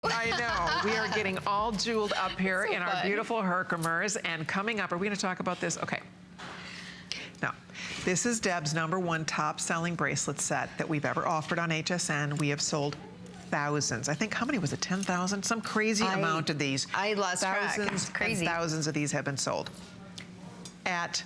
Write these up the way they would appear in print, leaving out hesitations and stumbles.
I know. We are getting all jeweled up here in our beautiful Herkimers. And coming up, are we going to talk about this? Okay. Now, this is Deb's #1 top-selling bracelet set that we've ever offered on HSN. We have sold thousands. I think, how many was it? 10,000? Some crazy amount of these. I lost track. It's crazy. And thousands of these have been sold at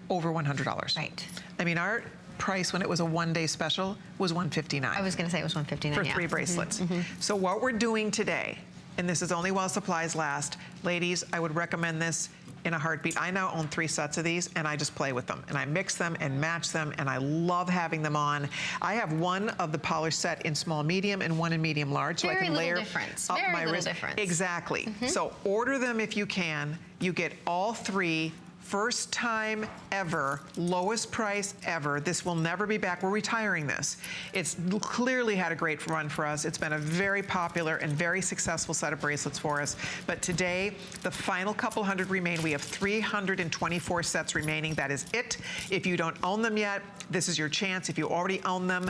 over $100. Right. I mean, our price when it was a one-day special was $159. I was going to say it was $159 for 3 bracelets. So what we're doing today, and this is only while supplies last, ladies, I would recommend this in a heartbeat. I now own 3 sets of these, and I just play with them, and I mix them and match them, and I love having them on. I have one of the polished set in small medium and one in medium large, so I can layer up my wrist. Exactly. So order them if you can. You get all 3. First time ever, lowest price ever. This will never be back. We're retiring this. It's clearly had a great run for us. It's been a very popular and very successful set of bracelets for us. But today, the final couple hundred remain. We have 324 sets remaining. That is it. If you don't own them yet, this is your chance. If you already own them,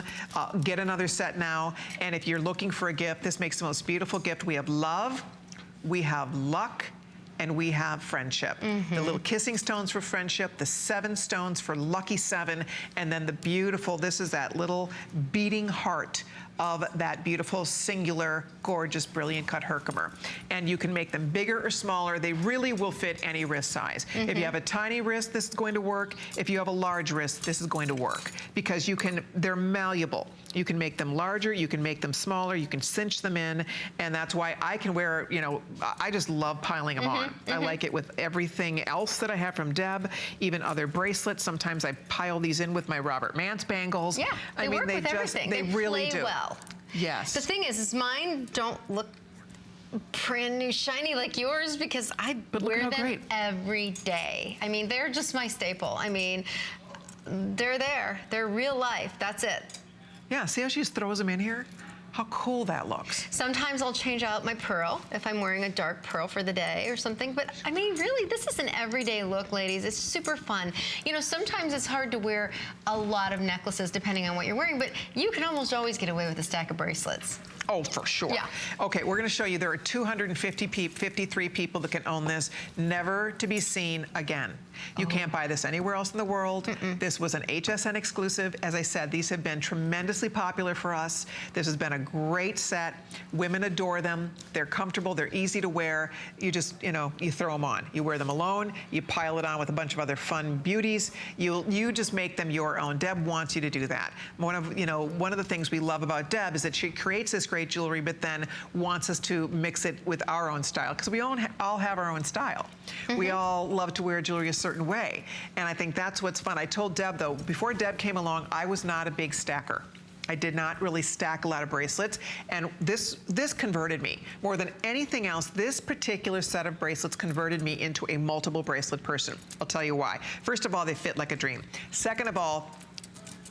get another set now. And if you're looking for a gift, this makes the most beautiful gift. We have love, we have luck, and we have friendship. The little kissing stones for friendship, the 7 stones for lucky 7, and then the beautiful, this is that little beating heart of that beautiful, singular, gorgeous, brilliant cut Herkimer. And you can make them bigger or smaller. They really will fit any wrist size. If you have a tiny wrist, this is going to work. If you have a large wrist, this is going to work. Because you can, they're malleable. You can make them larger, you can make them smaller, you can cinch them in, and that's why I can wear, you know, I just love piling them on. I like it with everything else that I have from Deb, even other bracelets. Sometimes I pile these in with my Robert Mance bangles. Yeah, they work with everything. They really play do. Well. Yes. The thing is mine don't look brand new shiny like yours because I wear them every day. I mean, they're just my staple. I mean, they're there. They're real life. That's it. Yeah, see how she just throws them in here? How cool that looks. Sometimes I'll change out my pearl if I'm wearing a dark pearl for the day or something. But I mean, really, this is an everyday look, ladies. It's super fun. You know, sometimes it's hard to wear a lot of necklaces depending on what you're wearing, but you can almost always get away with a stack of bracelets. Oh, for sure. Yeah. Okay, we're going to show you there are 253 people that can own this, never to be seen again. You can't buy this anywhere else in the world. This was an HSN exclusive. As I said, these have been tremendously popular for us. This has been a great set. Women adore them. They're comfortable. They're easy to wear. You just, you know, you throw them on. You wear them alone. You pile it on with a bunch of other fun beauties. You just make them your own. Deb wants you to do that. One of the things we love about Deb is that she creates this great jewelry, but then wants us to mix it with our own style, because we all have our own style. We all love to wear jewelry a certain way, and I think that's what's fun. I told Deb, though, before Deb came along, I was not a big stacker. I did not really stack a lot of bracelets, and this converted me. More than anything else, this particular set of bracelets converted me into a multiple bracelet person. I'll tell you why. First of all, they fit like a dream. Second of all,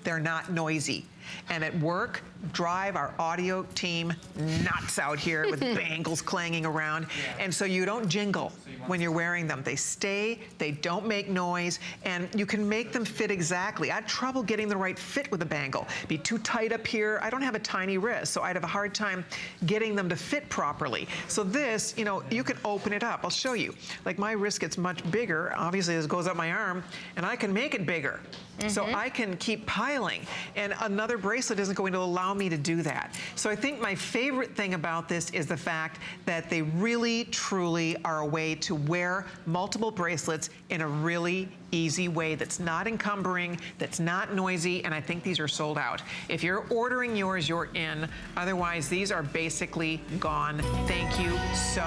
they're not noisy. And at work, drive our audio team nuts out here with bangles clanging around. And so you don't jingle when you're wearing them. They stay, they don't make noise, and you can make them fit exactly. I had trouble getting the right fit with a bangle. Be too tight up here. I don't have a tiny wrist, so I'd have a hard time getting them to fit properly. So this, you know, you can open it up. I'll show you. Like, my wrist gets much bigger, obviously, as it goes up my arm, and I can make it bigger. So I can keep piling. And another bracelet isn't going to allow me to do that. So I think my favorite thing about this is the fact that they really, truly are a way to wear multiple bracelets in a really easy way that's not encumbering, that's not noisy, and I think these are sold out. If you're ordering yours, you're in. Otherwise, these are basically gone. Thank you so